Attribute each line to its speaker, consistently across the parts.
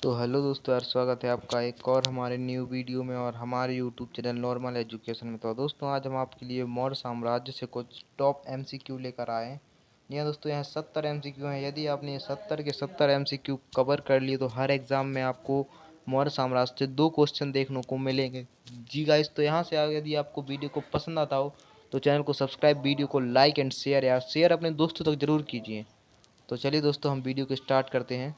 Speaker 1: तो हेलो दोस्तों यार, स्वागत है आपका एक और हमारे न्यू वीडियो में और हमारे यूट्यूब चैनल नॉर्मल एजुकेशन में। तो दोस्तों आज हम आपके लिए मौर्य साम्राज्य से कुछ टॉप एमसीक्यू लेकर आए हैं। यहाँ दोस्तों यहाँ 70 एमसीक्यू हैं। यदि आपने ये 70 के 70 एमसीक्यू कवर कर लिए तो हर एग्ज़ाम में आपको मौर्य साम्राज्य से 2 क्वेश्चन देखने को मिलेंगे। जी गाइस, तो यहाँ से आगे यदि आपको वीडियो को पसंद आता हो तो चैनल को सब्सक्राइब, वीडियो को लाइक एंड शेयर यार शेयर अपने दोस्तों तक ज़रूर कीजिए। तो चलिए दोस्तों हम वीडियो को स्टार्ट करते हैं।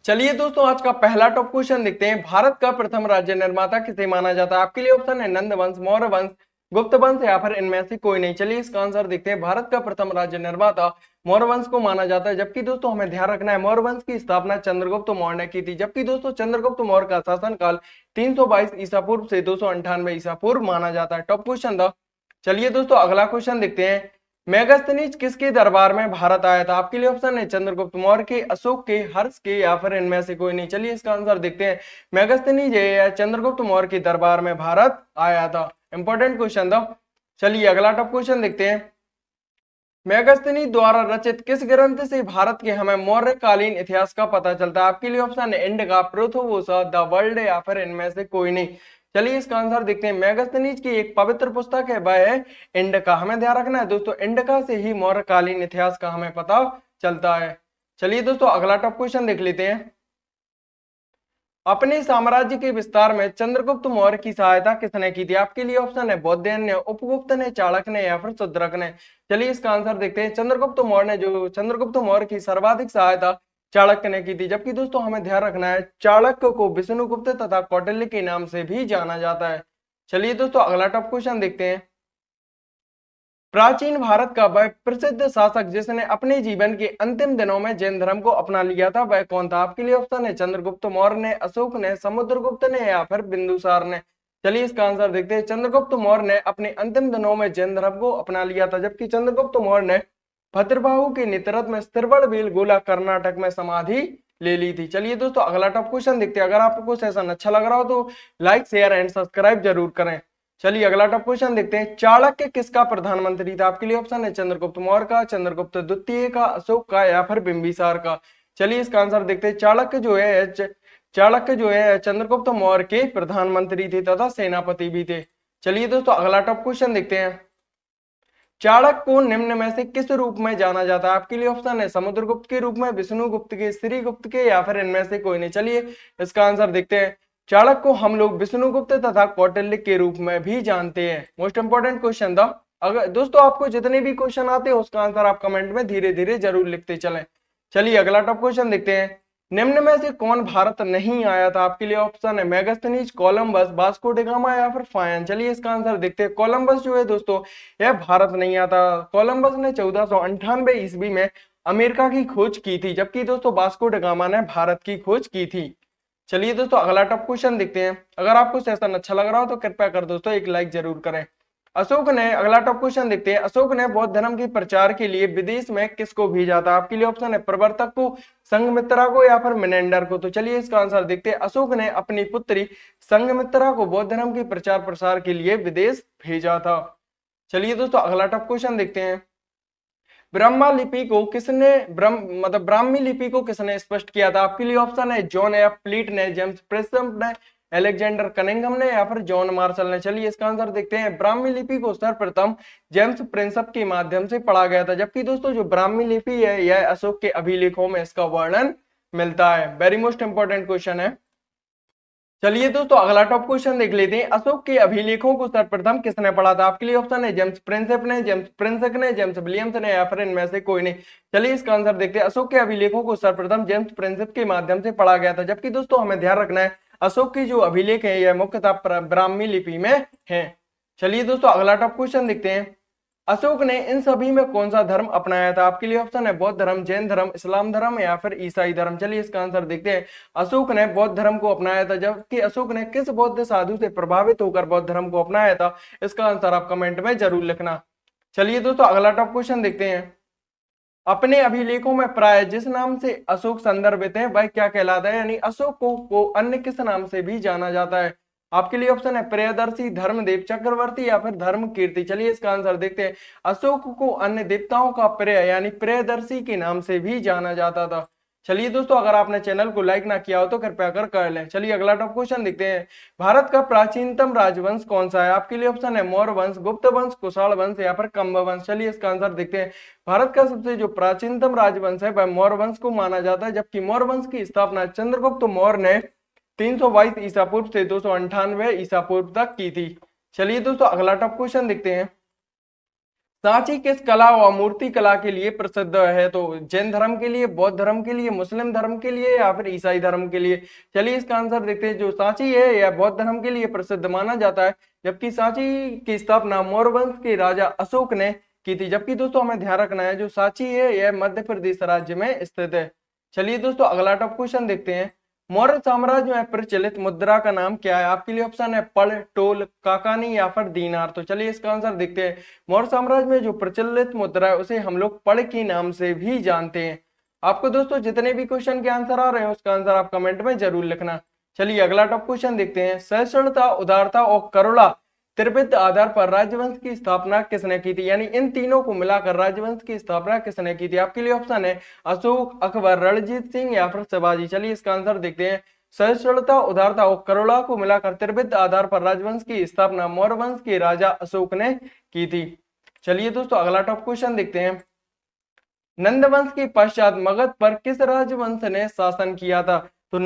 Speaker 2: चलिए दोस्तों, आज का पहला टॉप क्वेश्चन देखते हैं। भारत का प्रथम राज्य निर्माता किसे माना जाता है? आपके लिए ऑप्शन है नंद वंश, मौर्य वंश, गुप्त वंश या फिर इनमें से कोई नहीं। चलिए इसका आंसर देखते हैं। भारत का प्रथम राज्य निर्माता मौर्य वंश को माना जाता है। जबकि दोस्तों हमें ध्यान रखना है, मौर्य वंश की स्थापना चंद्रगुप्त मौर्य ने की थी। जबकि दोस्तों चंद्रगुप्त मौर्य का शासनकाल 322 ईसा पूर्व से 298 ईसा पूर्व माना जाता है। टॉप क्वेश्चन था। चलिए दोस्तों अगला क्वेश्चन देखते हैं। मेगास्थनीज किसके दरबार में भारत आया था? आपके लिए ऑप्शन है चंद्रगुप्त मौर्य के, अशोक के, हर्ष के या फिर इनमें से कोई नहीं। चलिए इसका आंसर देखते हैं। मेगास्थनीज चंद्रगुप्त मौर्य के दरबार में भारत आया था। इंपॉर्टेंट क्वेश्चन था। चलिए अगला टॉप क्वेश्चन देखते हैं। मेगास्थनी द्वारा रचित किस ग्रंथ से भारत के हमें मौर्यकालीन इतिहास का पता चलता है? आपके लिए ऑप्शन है इंडिका, पृथ्वीभूषा, द वर्ल्ड या फिर इनमें से कोई नहीं। चलिए इसका आंसर देखते हैं। मेगास्थनीज की एक पवित्र पुस्तक है, वह है इंडिका। हमें ध्यान रखना है दोस्तों, इंडिका से ही मौर्यकालीन इतिहास का हमें पता चलता है। चलिए दोस्तों अगला टॉप क्वेश्चन देख लेते हैं। अपने साम्राज्य के विस्तार में चंद्रगुप्त मौर्य की सहायता किसने की थी? आपके लिए ऑप्शन है बौद्धयन ने, उपगुप्त ने, चाणक्य ने या फिर शूद्रक ने। चलिए इसका आंसर देखते हैं। चंद्रगुप्त मौर्य की सर्वाधिक सहायता चाणक्य ने की थी। जबकि दोस्तों हमें ध्यान रखना है, चाणक्य को विष्णुगुप्त तथा कौटिल्य के नाम से भी जाना जाता है। चलिए दोस्तों अगला टॉप क्वेश्चन देखते हैं। प्राचीन भारत का वह प्रसिद्ध शासक जिसने अपने जीवन के अंतिम दिनों में जैन धर्म को अपना लिया था, वह कौन था? आपके लिए ऑप्शन है चंद्रगुप्त मौर्य ने, अशोक ने, समुद्रगुप्त ने या फिर बिंदुसार ने। चलिए इसका आंसर देखते हैं। चंद्रगुप्त मौर्य ने अपने अंतिम दिनों में जैन धर्म को अपना लिया था। जबकि चंद्रगुप्त मौर्य ने भद्रबाहु के नेतृत्व में स्थिरवड़बेल गोला कर्नाटक में समाधि ले ली थी। चलिए दोस्तों अगला टॉप क्वेश्चन देखते हैं। अगर आपको सेशन अच्छा लग रहा हो तो लाइक, शेयर एंड सब्सक्राइब जरूर करें। चलिए अगला टॉप क्वेश्चन देखते हैं। चाणक्य किसका प्रधानमंत्री था? आपके लिए ऑप्शन है चंद्रगुप्त मौर्य का, चंद्रगुप्त द्वितीय का, अशोक का या फिर बिंबिसार का। चलिए इसका आंसर देखते हैं। चाणक्य जो है चंद्रगुप्त मौर्य के प्रधानमंत्री थे तथा सेनापति भी थे। चलिए दोस्तों अगला टॉप क्वेश्चन देखते हैं। चाणक्य को निम्न में से किस रूप में जाना जाता है? आपके लिए ऑप्शन है समुद्रगुप्त के रूप में, विष्णुगुप्त के, श्रीगुप्त के या फिर इनमें से कोई नहीं। चलिए इसका आंसर देखते हैं। चाणक्य को हम लोग विष्णुगुप्त तथा कौटिल्य के रूप में भी जानते हैं। मोस्ट इंपोर्टेंट क्वेश्चन था। अगर दोस्तों आपको जितने भी क्वेश्चन आते हैं उसका आंसर आप कमेंट में धीरे धीरे जरूर लिखते चलें। चलिए अगला टॉप क्वेश्चन देखते हैं। निम्न में से कौन भारत नहीं आया था? आपके लिए ऑप्शन है Megasthenes, Columbus, Vasco D gamma या फिर फायन। चलिए इसका आंसर देखते हैं। कोलंबस जो है दोस्तों यह भारत नहीं आता। कोलंबस ने 1498 ईस्वी में अमेरिका की खोज की थी। जबकि दोस्तों वास्को डी गामा ने भारत की खोज की थी। चलिए दोस्तों अगला टॉप क्वेश्चन देखते हैं। अगर आपको सेशन अच्छा लग रहा हो तो कृपया कर दोस्तों एक लाइक जरूर करें। अगला टॉप क्वेश्चन देखते हैं। अशोक ने बौद्ध धर्म के प्रचार के लिए विदेश में किसको भेजा था? आपके लिए ऑप्शन है प्रवर्तक को, संघमित्रा को या फिर मिनेंडर को। तो चलिए इसका आंसर देखते हैं। अशोक ने अपनी पुत्री संघमित्रा को बौद्ध धर्म के प्रचार प्रसार के लिए विदेश भेजा था। चलिए दोस्तों अगला टॉप क्वेश्चन देखते हैं। ब्राह्मी लिपि को किसने स्पष्ट किया था? आपके लिए ऑप्शन है जॉन एफ प्लीट ने, जेम्स प्रिंसप ने, अलेक्जेंडर कनिंघम ने या फिर जॉन मार्शल ने। चलिए इसका आंसर देखते हैं। ब्राह्मी लिपि को सर्वप्रथम जेम्स प्रिंसप के माध्यम से पढ़ा गया था। जबकि दोस्तों जो ब्राह्मी लिपि है यह अशोक के अभिलेखों में इसका वर्णन मिलता है। वेरी मोस्ट इंपोर्टेंट क्वेश्चन है। चलिए दोस्तों अगला टॉप क्वेश्चन देख लेते हैं। अशोक के अभिलेखों को सर्वप्रथम किसने पढ़ा था? आपके लिए ऑप्शन है जेम्स प्रिंसेप ने, जेम्स प्रिंसक ने, जेम्स विलियम्स ने या फिर इनमें से कोई नहीं। चलिए इसका आंसर देखते हैं। अशोक के अभिलेखों को सर्वप्रथम जेम्स प्रिंसेप के माध्यम से पढ़ा गया था। जबकि दोस्तों हमें ध्यान रखना है, अशोक की जो अभिलेख है यह मुख्यतः ब्राह्मी लिपि में है। चलिए दोस्तों अगला टॉप क्वेश्चन देखते हैं। अशोक ने इन सभी में कौन सा धर्म अपनाया था? आपके लिए ऑप्शन है बौद्ध धर्म, जैन धर्म, इस्लाम धर्म या फिर ईसाई धर्म। चलिए इसका आंसर देखते हैं। अशोक ने बौद्ध धर्म को अपनाया था। जबकि अशोक ने किस बौद्ध साधु से प्रभावित होकर बौद्ध धर्म को अपनाया था? इसका आंसर आप कमेंट में जरूर लिखना। चलिए दोस्तों अगला टॉप क्वेश्चन देखते हैं। अपने अभिलेखों में प्राय जिस नाम से अशोक संदर्भित है वह क्या कहलाता है? यानी अशोक को अन्य किस नाम से भी जाना जाता है? आपके लिए ऑप्शन है प्रियदर्शी, धर्मदेव, चक्रवर्ती या फिर धर्म कीर्ति। चलिए इसका आंसर देखते हैं। अशोक को अन्य देवताओं का प्रिय यानी प्रियदर्शी के नाम से भी जाना जाता था। चलिए दोस्तों, अगर आपने चैनल को लाइक ना किया हो तो कृपया कर लें। चलिए अगला टॉप क्वेश्चन देखते हैं। भारत का प्राचीनतम राजवंश कौन सा है? आपके लिए ऑप्शन है मौर्य वंश, गुप्त वंश, कुषाण वंश या फिर कम्ब वंश। चलिए इसका आंसर देखते हैं। भारत का सबसे जो प्राचीनतम राजवंश है वह मौर्य वंश को माना जाता है, जबकि मौर्य वंश की स्थापना चंद्रगुप्त मौर्य ने 322 ईसा पूर्व से 298 ईसा पूर्व तक की थी। चलिए दोस्तों अगला टॉप क्वेश्चन देखते हैं। सांची किस कला व मूर्ति कला के लिए प्रसिद्ध है? तो जैन धर्म के लिए, बौद्ध धर्म के लिए, मुस्लिम धर्म के लिए या फिर ईसाई धर्म के लिए? चलिए इसका आंसर देखते हैं। जो सांची है यह बौद्ध धर्म के लिए प्रसिद्ध माना जाता है, जबकि सांची की स्थापना मौर्य वंश के राजा अशोक ने की थी। जबकि दोस्तों हमें ध्यान रखना है जो सांची है यह मध्य प्रदेश राज्य में स्थित है। चलिए दोस्तों अगला टॉप क्वेश्चन देखते हैं। मौर्य साम्राज्य में प्रचलित मुद्रा का नाम क्या है? आपके लिए ऑप्शन है पड़, टोल, काकानी या फिर दीनार। तो चलिए इसका आंसर देखते हैं। मौर्य साम्राज्य में जो प्रचलित मुद्रा है उसे हम लोग पड़ के नाम से भी जानते हैं। आपको दोस्तों जितने भी क्वेश्चन के आंसर आ रहे हैं उसका आंसर आप कमेंट में जरूर लिखना। चलिए अगला टॉप क्वेश्चन देखते हैं। सहिष्णुता, उदारता और करुणा त्रिविध आधार पर राजवंश की स्थापना किसने की थी? यानी इन तीनों को मिलाकर राजवंश की स्थापना किसने की थी? आपके लिए ऑप्शन है अशोक, अकबर, रणजीत सिंह या फिर शिवाजी। चलिए इसका आंसर देखते हैं। सहिष्णुता, उदारता और करुणा को मिलाकर त्रिविध आधार पर राजवंश की स्थापना मौर्य वंश के राजा अशोक ने की थी। चलिए दोस्तों अगला टॉप क्वेश्चन देखते हैं। नंद वंश के पश्चात मगध पर किस राजवंश ने शासन किया था? तो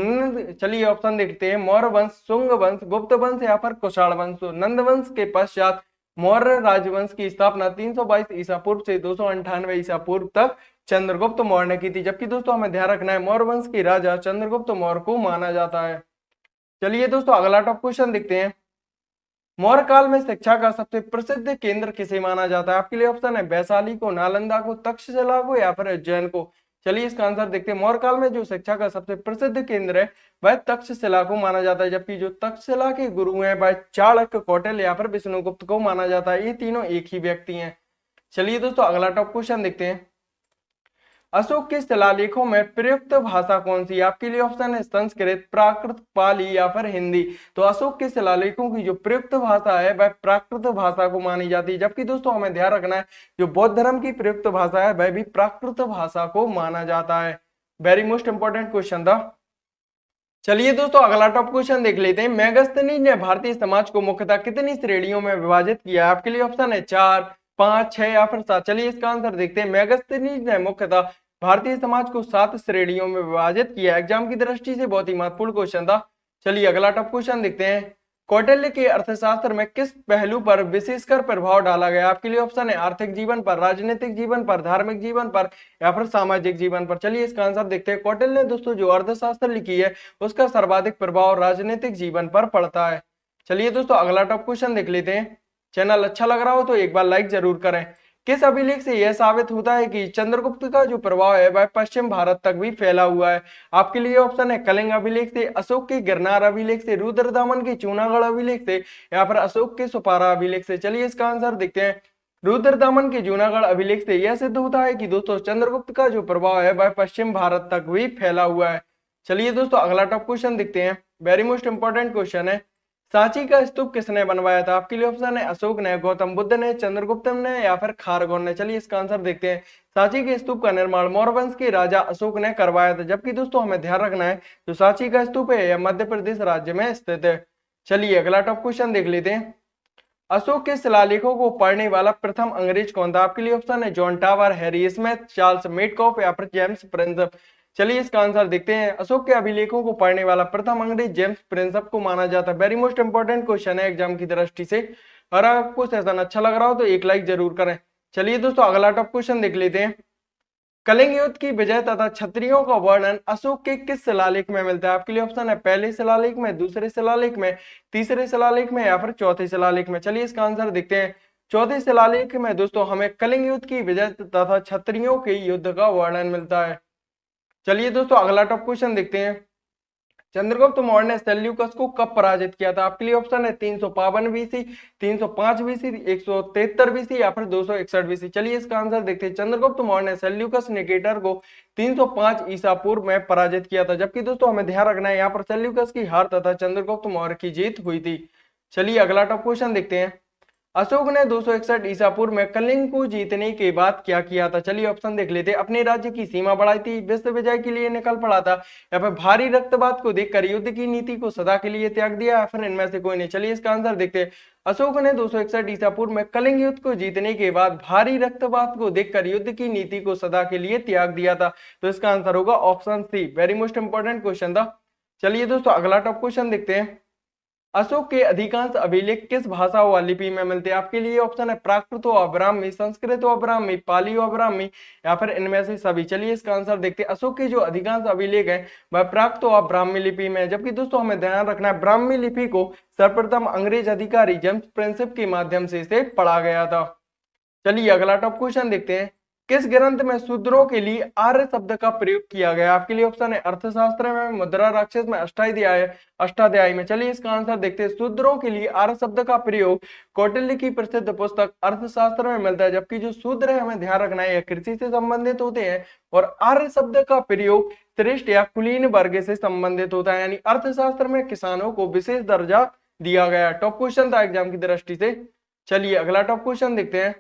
Speaker 2: चलिए ऑप्शन देखते हैं। मौर्य वंश, शुंग वंश, गुप्त वंश या फिर कुषाण वंश। तो नंद वंश के पश्चात मौर्य राजवंश की स्थापना 322 ईसा पूर्व से 298 ईसा पूर्व तक चंद्रगुप्त मौर्य ने की थी। जबकि दोस्तों हमें ध्यान रखना है मौर्य वंश के राजा चंद्रगुप्त मौर्य को माना जाता है। चलिए दोस्तों अगला टॉप क्वेश्चन देखते हैं। मौर्य काल में शिक्षा का सबसे प्रसिद्ध केंद्र किसे माना जाता है? आपके लिए ऑप्शन है वैशाली को, नालंदा को, तक्षशिला को या फिर उज्जैन को। चलिए इसका आंसर देखते हैं। मौर्य काल में जो शिक्षा का सबसे प्रसिद्ध केंद्र है वह तक्षशिला को माना जाता है, जबकि जो तक्षशिला के गुरु हैं वह चाणक्य, कौटिल्य या फिर विष्णुगुप्त को माना जाता है। ये तीनों एक ही व्यक्ति हैं। चलिए दोस्तों अगला टॉप क्वेश्चन देखते हैं। अशोक के शिलालेखों में प्रयुक्त भाषा कौन सी? आपके लिए ऑप्शन है संस्कृत, प्राकृत, पाली या फिर हिंदी। तो अशोक के शिलालेखों की जो प्रयुक्त भाषा है वह प्राकृत भाषा को मानी जाती है, जबकि दोस्तों हमें ध्यान रखना है जो बौद्ध धर्म की प्रयुक्त भाषा है वह भी प्राकृत भाषा को माना जाता है। वेरी मोस्ट इंपॉर्टेंट क्वेश्चन था। चलिए दोस्तों अगला टॉप क्वेश्चन देख लेते हैं। मेगास्थनीज ने भारतीय समाज को मुख्यतः कितनी श्रेणियों में विभाजित किया? आपके लिए ऑप्शन है 4, 5, 6 या फिर 7। चलिए इसका आंसर देखते हैं। मेगास्थनीज ने मुख्यतः भारतीय समाज को 7 श्रेणियों में विभाजित किया। एग्जाम की दृष्टि से बहुत ही महत्वपूर्ण क्वेश्चन था। चलिए अगला टॉप क्वेश्चन देखते हैं। कौटिल्य के अर्थशास्त्र में किस पहलू पर विशेषकर प्रभाव डाला गया? आपके लिए ऑप्शन है आर्थिक जीवन पर, राजनीतिक जीवन पर, धार्मिक जीवन पर या फिर सामाजिक जीवन पर। चलिए इसका आंसर देखते हैं। कौटिल्य ने दोस्तों जो अर्थशास्त्र लिखी है उसका सर्वाधिक प्रभाव राजनीतिक जीवन पर पड़ता है। चलिए दोस्तों अगला टॉप क्वेश्चन देख लेते हैं। चैनल अच्छा लग रहा हो तो एक बार लाइक जरूर करें। किस अभिलेख से यह साबित होता है कि चंद्रगुप्त का जो प्रभाव है वह पश्चिम भारत तक भी फैला हुआ है? आपके लिए ऑप्शन है कलिंग अभिलेख से, अशोक के गिरनार अभिलेख से, रुद्रदामन के चूनागढ़ अभिलेख से या फिर अशोक के सुपारा अभिलेख से। चलिए इसका आंसर देखते हैं। रुद्रदामन के जूनागढ़ अभिलेख से यह सिद्ध होता है कि दोस्तों चंद्रगुप्त का जो प्रभाव है वह पश्चिम भारत तक भी फैला हुआ है। चलिए दोस्तों अगला टॉप क्वेश्चन देखते हैं। वेरी मोस्ट इंपॉर्टेंट क्वेश्चन है। सांची का स्तूप किसने बनवाया था? आपके लिए ऑप्शन है अशोक ने, गौतम बुद्ध ने, चंद्रगुप्त ने या फिर खारगोन ने। चलिए इसका आंसर देखते हैं। सांची के स्तूप का निर्माण मौर्य वंश के राजा अशोक ने करवाया था, जबकि दोस्तों हमें ध्यान रखना है जो सांची का स्तूप है यह मध्य प्रदेश राज्य में स्थित है। चलिए अगला टॉप क्वेश्चन देख लेते हैं। अशोक के शिलालेखों को पढ़ने वाला प्रथम अंग्रेज कौन था? आपके लिए ऑप्शन है John Tower, Harry Smith, Charles Metcalfe या फिर जेम्स प्रिंसप। चलिए इसका आंसर देखते हैं। अशोक के अभिलेखों को पढ़ने वाला प्रथम अंग्रेज जेम्स प्रिंसप को माना जाता है। वेरी मोस्ट इंपॉर्टेंट क्वेश्चन है एग्जाम की दृष्टि से। अगर आपको सेशन अच्छा लग रहा हो तो एक लाइक जरूर करें। चलिए दोस्तों अगला टॉप क्वेश्चन देख लेते हैं। कलिंग युद्ध की विजय तथा क्षत्रियों का वर्णन अशोक के किस शिलालेख में मिलता है? आपके लिए ऑप्शन है पहले शिलालेख में, दूसरे शिलालेख में, तीसरे शिलालेख में या फिर चौथे शिलालेख में। चलिए इसका आंसर देखते हैं। चौथे शिलालेख में दोस्तों हमें कलिंग युद्ध की विजय तथा क्षत्रियों के युद्ध का वर्णन मिलता है। चलिए दोस्तों अगला टॉप क्वेश्चन देखते हैं। चंद्रगुप्त मौर्य ने सेल्यूकस को कब पराजित किया था? आपके लिए ऑप्शन है 352 बीसी, 305 बीसी, 173 बीसी या फिर 261 बीसी। चलिए इसका आंसर देखते हैं। चंद्रगुप्त मौर्य ने सेल्यूकस निकेटर को 305 ईसा पूर्व में पराजित किया था, जबकि दोस्तों हमें ध्यान रखना है यहाँ पर सेल्यूकस की हार तथा चंद्रगुप्त मौर्य की जीत हुई थी। चलिए अगला टॉप क्वेश्चन देखते हैं। अशोक ने 261 ईसा पूर्व में कलिंग को जीतने के बाद क्या किया था? चलिए ऑप्शन देख लेते हैं। अपने राज्य की सीमा बढ़ाई थी, विश्व विजय के लिए निकल पड़ा था, या फिर भारी रक्तपात को देखकर युद्ध की नीति को सदा के लिए त्याग दिया, या फिर इनमें से कोई नहीं। चलिए इसका आंसर देखते हैं। अशोक ने 261 ईसा पूर्व में कलिंग युद्ध को जीतने के बाद भारी रक्तपात को देखकर युद्ध की नीति को सदा के लिए त्याग दिया था। तो इसका आंसर होगा option C. Very most important question था। चलिए दोस्तों अगला टॉप क्वेश्चन देखते हैं। अशोक के अधिकांश अभिलेख किस भाषा व लिपि में मिलते हैं? आपके लिए ऑप्शन है प्राकृत व ब्राह्मी, संस्कृत व ब्राह्मी, पाली व ब्राह्मी, या फिर इनमें से सभी। चलिए इसका आंसर देखते हैं। अशोक के जो अधिकांश अभिलेख हैं वह प्राकृत व ब्राह्मी लिपि में है, जबकि दोस्तों हमें ध्यान रखना है ब्राह्मी लिपि को सर्वप्रथम अंग्रेज अधिकारी जेम्स प्रिंसेप के माध्यम से इसे पढ़ा गया था। चलिए अगला टॉप क्वेश्चन देखते हैं। किस ग्रंथ में शूद्रों के लिए आर्य शब्द का प्रयोग किया गया? आपके लिए ऑप्शन है अर्थशास्त्र में, मुद्रा राक्षस में, अष्टाध्यायी में। चलिए इसका आंसर देखते हैं। शूद्रों के लिए आर्य शब्द का प्रयोग कौटिल्य की प्रसिद्ध पुस्तक अर्थशास्त्र में मिलता है, जबकि जो शूद्र है हमें ध्यान रखना है यह कृषि से संबंधित होते हैं, और आर्य शब्द का प्रयोग श्रेष्ठ या कुलीन वर्ग से संबंधित होता है, यानी अर्थशास्त्र में किसानों को विशेष दर्जा दिया गया। टॉप क्वेश्चन था एग्जाम की दृष्टि से। चलिए अगला टॉप क्वेश्चन देखते हैं।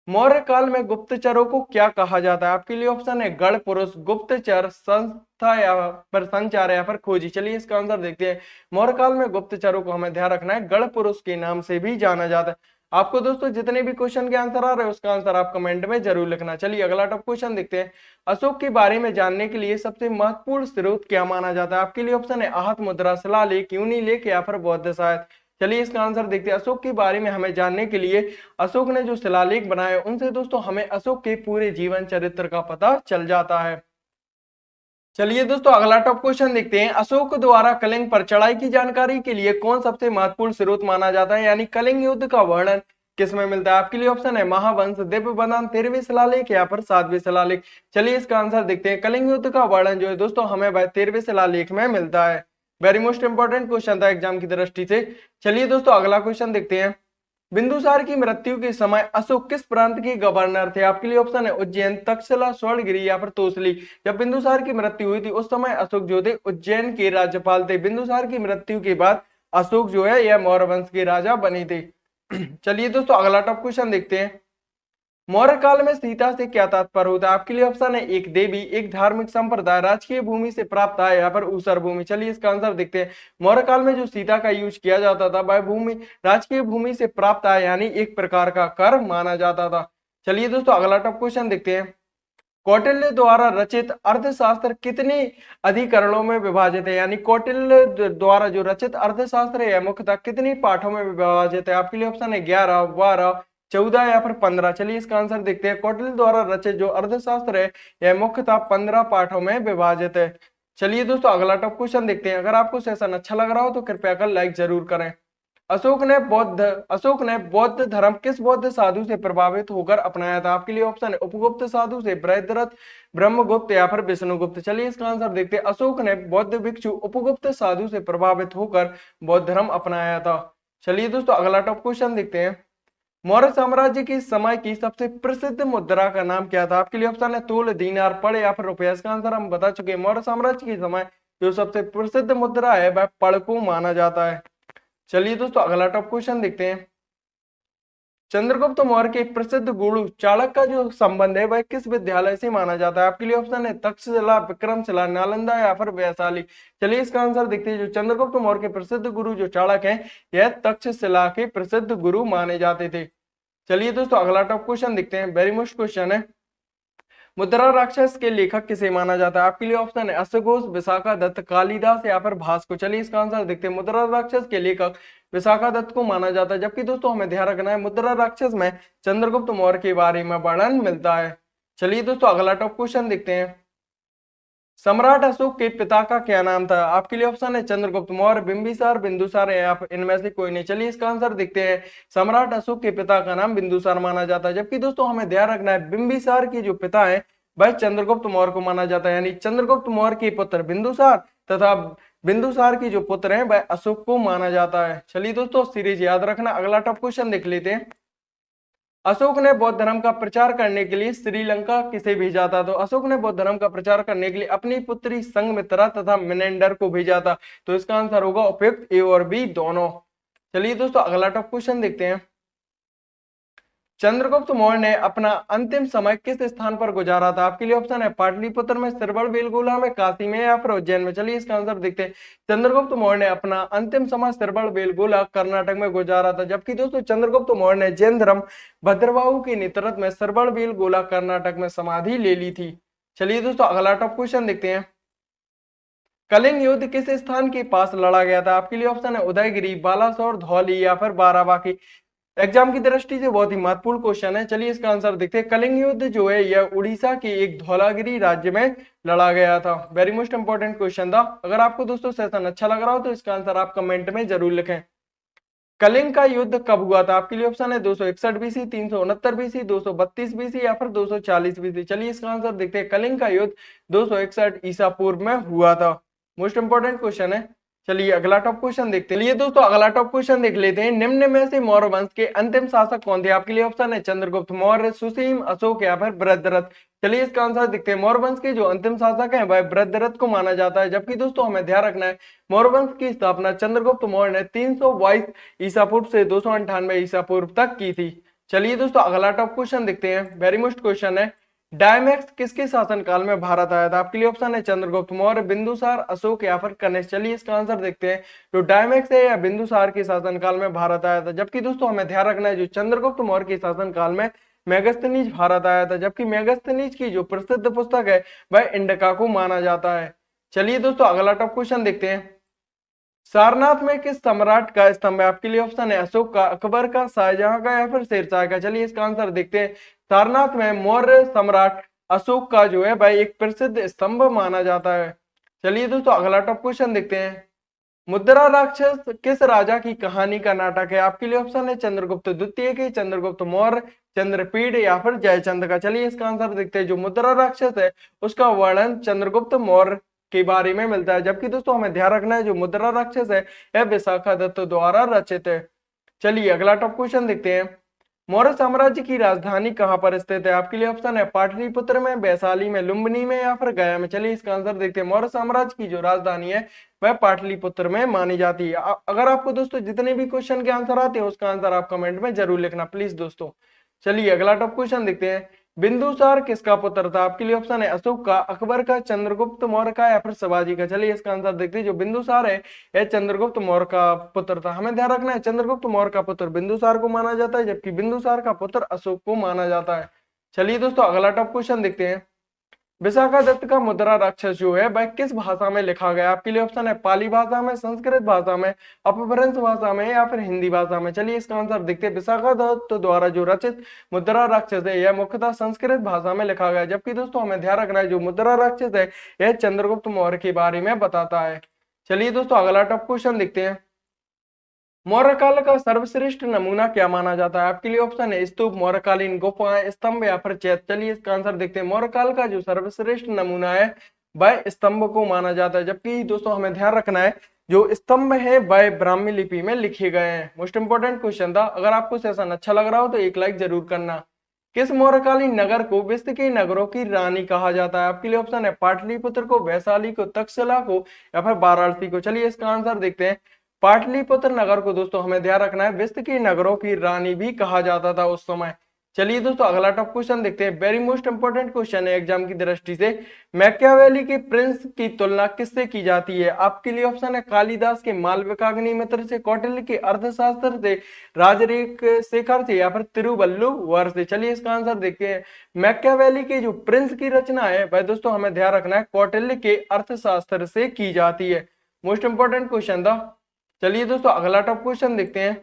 Speaker 2: मौर्य काल में गुप्तचरों को क्या कहा जाता है? आपके लिए ऑप्शन है गढ़ पुरुष, गुप्तचर, संस्था, या फिर संचार, या फिर खोजी। चलिए इसका आंसर देखते हैं। मौर्य काल में गुप्तचरों को हमें ध्यान रखना है गढ़ पुरुष के नाम से भी जाना जाता है। आपको दोस्तों जितने भी क्वेश्चन के आंसर आ रहे हैं उसका आंसर आप कमेंट में जरूर लिखना। चलिए अगला टॉप क्वेश्चन देखते हैं। अशोक के बारे में जानने के लिए सबसे महत्वपूर्ण स्रोत क्या माना जाता है? आपके लिए ऑप्शन है आहत मुद्रा, शिलालेख, यूनी लेख, या फिर बौद्ध साहित्य। चलिए इसका आंसर देखते हैं। अशोक के बारे में हमें जानने के लिए अशोक ने जो शिलालेख बनाए उनसे दोस्तों हमें अशोक के पूरे जीवन चरित्र का पता चल जाता है। चलिए दोस्तों अगला टॉप क्वेश्चन देखते हैं। अशोक द्वारा कलिंग पर चढ़ाई की जानकारी के लिए कौन सबसे महत्वपूर्ण स्रोत माना जाता है, यानी कलिंग युद्ध का वर्णन किसमें मिलता है? आपके लिए ऑप्शन है महावंश, दिव्य बदान, 13वें शिलालेख, या फिर 7वें शिलालेख। चलिए इसका आंसर देखते हैं। कलिंग युद्ध का वर्णन जो है दोस्तों हमें 13वें शिलालेख में मिलता है। वेरी मोस्ट इंपॉर्टेंट क्वेश्चन था एग्जाम की दृष्टि से। चलिए दोस्तों अगला क्वेश्चन देखते हैं। बिंदुसार की मृत्यु के समय अशोक किस प्रांत के गवर्नर थे? आपके लिए ऑप्शन है उज्जैन, तक्षशिला, स्वर्णगिरी, या फिर तोसली। जब बिंदुसार की मृत्यु हुई थी उस समय अशोक जो थे उज्जैन के राज्यपाल थे। बिंदुसार की मृत्यु के बाद अशोक जो है यह मौर्य वंश के राजा बने थे। चलिए दोस्तों अगला टॉप क्वेश्चन देखते हैं। मौर्य काल में सीता से क्या तात्पर्य होता है? आपके लिए ऑप्शन है एक देवी, एक धार्मिक संप्रदाय, राजकीय भूमि से प्राप्त आय, या फिर ऊसर भूमि। चलिए इसका आंसर देखते हैं। मौर्य काल में जो सीता का यूज किया जाता था वह भूमि राजकीय भूमि से प्राप्त आय यानी एक प्रकार का कर माना जाता था। चलिए दोस्तों अगला टॉप क्वेश्चन देखते हैं। कौटिल्य द्वारा रचित अर्थशास्त्र कितने अधिकरणों में विभाजित है? यानी कौटिल्य द्वारा जो रचित अर्थशास्त्र है मुख्यतः कितने पाठों में विभाजित है? आपके लिए ऑप्शन है 11, 12, 14, या फिर 15। चलिए इसका आंसर देखते हैं। कौटिल्य द्वारा रचित जो अर्थशास्त्र है यह मुख्यतः 15 पाठों में विभाजित है। चलिए दोस्तों अगला टॉप क्वेश्चन देखते हैं। अगर आपको सेशन अच्छा लग रहा हो तो कृपया कर लाइक जरूर करें। अशोक ने बौद्ध धर्म किस बौद्ध साधु से प्रभावित होकर अपनाया था? आपके लिए ऑप्शन है उपगुप्त साधु से, बृहद्रथ, ब्रह्मगुप्त, या फिर विष्णुगुप्त। चलिए इसका आंसर देखते हैं। अशोक ने बौद्ध भिक्षु उपगुप्त साधु से प्रभावित होकर बौद्ध धर्म अपनाया था। चलिए दोस्तों अगला टॉप क्वेश्चन देखते हैं। मौर्य साम्राज्य की समय की सबसे प्रसिद्ध मुद्रा का नाम क्या था? आपके लिए ऑप्शन है तूल, दीनार, पड़, या फिर रुपया। इसका आंसर हम बता चुके हैं। मौर्य साम्राज्य के समय जो सबसे प्रसिद्ध मुद्रा है वह पड़ को माना जाता है। चलिए दोस्तों अगला टॉप क्वेश्चन देखते हैं। चंद्रगुप्त मौर्य के प्रसिद्ध गुरु चाणक्य का जो संबंध है वह किस विद्यालय से माना जाता है? आपके लिए ऑप्शन है तक्षशिला, विक्रमशिला, नालंदा, या फिर वैशाली। चलिए इसका आंसर देखते हैं। जो चंद्रगुप्त मौर्य के प्रसिद्ध गुरु जो चाणक्य हैं यह तक्षशिला के प्रसिद्ध गुरु माने जाते थे। चलिए दोस्तों अगला टॉप क्वेश्चन देखते हैं। वेरी मोस्ट क्वेश्चन है। मुद्रा राक्षस के लेखक किसे माना जाता है? आपके लिए ऑप्शन है अश्वघोष, विशाखा दत्त, कालिदास, या फिर भास को। चलिए इसका आंसर देखते हैं। मुद्रा राक्षस के लेखक विशाखा दत्त को माना जाता है, जबकि दोस्तों हमें ध्यान रखना है मुद्रा राक्षस में चंद्रगुप्त मौर्य के बारे में वर्णन मिलता है। चलिए दोस्तों अगला टॉप क्वेश्चन देखते हैं। सम्राट अशोक के पिता का क्या नाम था? आपके लिए ऑप्शन है चंद्रगुप्त मौर्य, बिंबिसार, बिंदुसार, या फिर इनमें से कोई नहीं। चलिए इसका आंसर देखते हैं। सम्राट अशोक के पिता का नाम बिंदुसार माना जाता है, जबकि दोस्तों हमें ध्यान रखना है बिंबिसार के जो पिता है वह चंद्रगुप्त मौर्य को माना जाता है, यानी चंद्रगुप्त मौर्य के पुत्र बिंदुसार तथा बिंदुसार की जो पुत्र हैं वह अशोक को माना जाता है। चलिए दोस्तों सीरीज याद रखना। अगला टॉप क्वेश्चन देख लेते हैं। अशोक ने बौद्ध धर्म का प्रचार करने के लिए श्रीलंका किसे भेजा था? तो अशोक ने बौद्ध धर्म का प्रचार करने के लिए अपनी पुत्री संघमित्रा तथा मिनेंडर को भेजा था। तो इसका आंसर होगा उपयुक्त ए और बी दोनों। चलिए दोस्तों अगला टॉप क्वेश्चन देखते हैं। चंद्रगुप्त मौर्य ने अपना अंतिम समय किस स्थान पर गुजारा था? आपके लिए ऑप्शन है पाटलिपुत्र में, श्रवण बेलगोला में, काशी में या फिर उज्जैन में। चलिए इसका आंसर देखते हैं। चंद्रगुप्त मौर्य ने अपना अंतिम समय श्रवण बेलगोला कर्नाटक में गुजारा था। जबकि दोस्तों चंद्रगुप्त मौर्य ने जैन धर्म भद्रबाहु के नेतृत्व में श्रवण बेलगोला कर्नाटक में समाधि ले ली थी। चलिए दोस्तों अगला टॉप क्वेश्चन देखते हैं। कलिंग युद्ध किस स्थान के पास लड़ा गया था? आपके लिए ऑप्शन है उदयगिरी, बालासोर, धौली या फिर बाराबांकी। एग्जाम की दृष्टि से बहुत ही महत्वपूर्ण क्वेश्चन है। चलिए इसका आंसर देखते हैं। कलिंग युद्ध जो है यह उड़ीसा के एक धौलागिरी राज्य में लड़ा गया था। वेरी मोस्ट इंपॉर्टेंट क्वेश्चन था। अगर आपको दोस्तों सेशन अच्छा लग रहा हो तो इसका आंसर आप कमेंट में जरूर लिखें। कलिंग का युद्ध कब हुआ था? आपके लिए ऑप्शन है 261 बीसी, 369 बीसी, 232 बीसी या फिर 240 बीसी। चलिए इसका आंसर देखते हैं। कलिंग का युद्ध 261 ईसा पूर्व में हुआ था। मोस्ट इंपॉर्टेंट क्वेश्चन है। चलिए अगला टॉप क्वेश्चन देखते हैं। चलिए दोस्तों अगला टॉप क्वेश्चन देख लेते हैं। निम्न में से मौर्य वंश के अंतिम शासक कौन थे? आपके लिए ऑप्शन है चंद्रगुप्त मौर्य, सुसीम, अशोक या फिर वृद्धरथ। चलिए इसका आंसर देखते हैं। मौर्य वंश के जो अंतिम शासक हैं वह वृद्धरथ को माना जाता है। जबकि दोस्तों हमें ध्यान रखना है मौर्य वंश की स्थापना चंद्रगुप्त मौर्य ने 322 ईसा पूर्व से 298 ईसा पूर्व तक की थी। चलिए दोस्तों अगला टॉप क्वेश्चन देखते हैं। वेरी मोस्ट क्वेश्चन है। डायमैक्स किसके शासनकाल में भारत आया था? आपके लिए ऑप्शन है चंद्रगुप्त मौर्य, बिंदुसार, अशोक या फिर कनिष्क। चलिए इसका आंसर देखते हैं। जो डायमैक्स है या बिंदुसार के शासनकाल में भारत आया था। जबकि दोस्तों हमें ध्यान रखना है जो चंद्रगुप्त मौर्य के शासनकाल में मेगस्थनीज भारत आया था। जबकि मेगस्थनीज की जो प्रसिद्ध पुस्तक है वह इंडिका को माना जाता है। चलिए दोस्तों अगला टॉप क्वेश्चन देखते हैं। सारनाथ में किस सम्राट का स्तंभ है? आपके लिए ऑप्शन है अशोक का, अकबर का, शाहजहां का या फिर शेरशाह का। चलिए इसका आंसर देखते हैं। सारनाथ में मौर्य सम्राट अशोक का जो है भाई एक प्रसिद्ध स्तंभ माना जाता है। चलिए दोस्तों अगला टॉप क्वेश्चन देखते हैं। मुद्रा राक्षस किस राजा की कहानी का नाटक है? आपके लिए ऑप्शन है चंद्रगुप्त द्वितीय के, चंद्रगुप्त मौर्य, चंद्रपीढ़ या फिर जयचंद का। चलिए इसका आंसर देखते हैं। जो मुद्रा राक्षस है उसका वर्णन चंद्रगुप्त मौर्य के बारे में मिलता है। जबकि दोस्तों हमें ध्यान रखना है जो मुद्रा राक्षस है यह विशाखा दत्त द्वारा रचित है। चलिए अगला टॉप क्वेश्चन देखते हैं। मौर्य साम्राज्य की राजधानी कहां पर स्थित है? आपके लिए ऑप्शन है पाटलिपुत्र में, वैशाली में, लुम्बिनी में या फिर गया में। चलिए इसका आंसर देखते हैं। मौर्य साम्राज्य की जो राजधानी है वह पाटलिपुत्र में मानी जाती है। अगर आपको दोस्तों जितने भी क्वेश्चन के आंसर आते हैं उसका आंसर आप कमेंट में जरूर लिखना प्लीज दोस्तों। चलिए अगला टॉप क्वेश्चन देखते हैं। बिंदुसार किसका पुत्र था? आपके लिए ऑप्शन है अशोक का, अकबर का, चंद्रगुप्त मौर्य का या फिर शिवाजी का। चलिए इसका आंसर देखते हैं। जो बिंदुसार है यह चंद्रगुप्त मौर्य का पुत्र था। हमें ध्यान रखना है चंद्रगुप्त मौर्य का पुत्र बिंदुसार को माना जाता है जबकि बिंदुसार का पुत्र अशोक को माना जाता है। चलिए दोस्तों अगला टॉप क्वेश्चन देखते हैं। विशाखा दत्त का मुद्रा राक्षस जो है वह किस भाषा में लिखा गया? आपके लिए ऑप्शन है पाली भाषा में, संस्कृत भाषा में, अपभ्रंश भाषा में या फिर हिंदी भाषा में। चलिए इसका आंसर देखते हैं। विशाखा दत्त द्वारा जो रचित मुद्रा राक्षस है यह मुख्यतः संस्कृत भाषा में लिखा गया। जबकि दोस्तों हमें ध्यान रखना है जो मुद्रा राक्षस है यह चंद्रगुप्त मौर्य के बारे में बताता है। चलिए दोस्तों अगला टॉप क्वेश्चन देखते हैं। मौर्य काल का सर्वश्रेष्ठ नमूना क्या माना जाता है? आपके लिए ऑप्शन है स्तूप, मौर्यकालीन गुफाएं, स्तंभ या फिर चैत्य। चलिए इसका आंसर देखते हैं। मौर्य काल का जो सर्वश्रेष्ठ नमूना है वह स्तंभ को माना जाता है। जबकि दोस्तों हमें ध्यान रखना है जो स्तंभ है वह ब्राह्मी लिपि में लिखे गए हैं। मोस्ट इंपोर्टेंट क्वेश्चन था। अगर आपको सेशन अच्छा लग रहा हो तो एक लाइक जरूर करना। किस मौर्यकालीन नगर को विश्व के नगरों की रानी कहा जाता है? आपके लिए ऑप्शन है पाटलिपुत्र को, वैशाली को, तक्षशिला को या फिर वाराणसी को। चलिए इसका आंसर देखते हैं। पाटलिपुत्र नगर को दोस्तों हमें ध्यान रखना है विश्व की नगरों की रानी भी कहा जाता था उस समय। चलिए दोस्तों अगला टॉप क्वेश्चन देखते हैं। वेरी मोस्ट इंपोर्टेंट क्वेश्चन है एग्जाम की दृष्टि से। मैकियावेली के प्रिंस की तुलना किससे की जाती है? आपके लिए ऑप्शन है कालिदास के मालविकाग्निमित्र से, कौटिल्य के अर्थशास्त्र से, राजरेख शेखर से या फिर तिरुवल्लुवर से। चलिए इसका आंसर देखते हैं। मैकियावेली के जो प्रिंस की रचना है वह दोस्तों हमें ध्यान रखना है कौटिल्य के अर्थशास्त्र से की जाती है। मोस्ट इंपोर्टेंट क्वेश्चन था। चलिए दोस्तों अगला टॉप क्वेश्चन देखते हैं।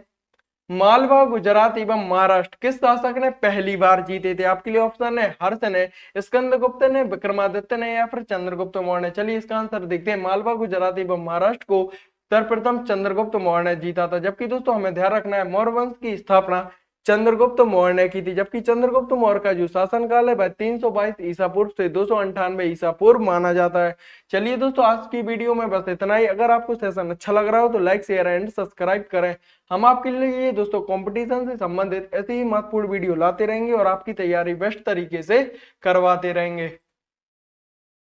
Speaker 2: मालवा, गुजरात एवं महाराष्ट्र किस शासक ने पहली बार जीते थे? आपके लिए ऑप्शन है हर्ष ने, स्कंदगुप्त ने, विक्रमादित्य ने या फिर चंद्रगुप्त मौर्य ने। चलिए इसका आंसर देखते हैं। मालवा, गुजरात एवं महाराष्ट्र को सर्वप्रथम चंद्रगुप्त मौर्य ने जीता था। जबकि दोस्तों हमें ध्यान रखना है मौर्य वंश की स्थापना चंद्रगुप्त मौर्य ने की थी। जबकि चंद्रगुप्त मौर्य का जो शासनकाल है वह 322 ईसा पूर्व से 298 ईसा पूर्व माना जाता है। चलिए दोस्तों आज की वीडियो में बस इतना ही। अगर आपको सेशन अच्छा लग रहा हो तो लाइक, शेयर एंड सब्सक्राइब करें। हम आपके लिए दोस्तों कंपटीशन से संबंधित ऐसे ही महत्वपूर्ण वीडियो लाते रहेंगे और आपकी तैयारी बेस्ट तरीके से करवाते रहेंगे।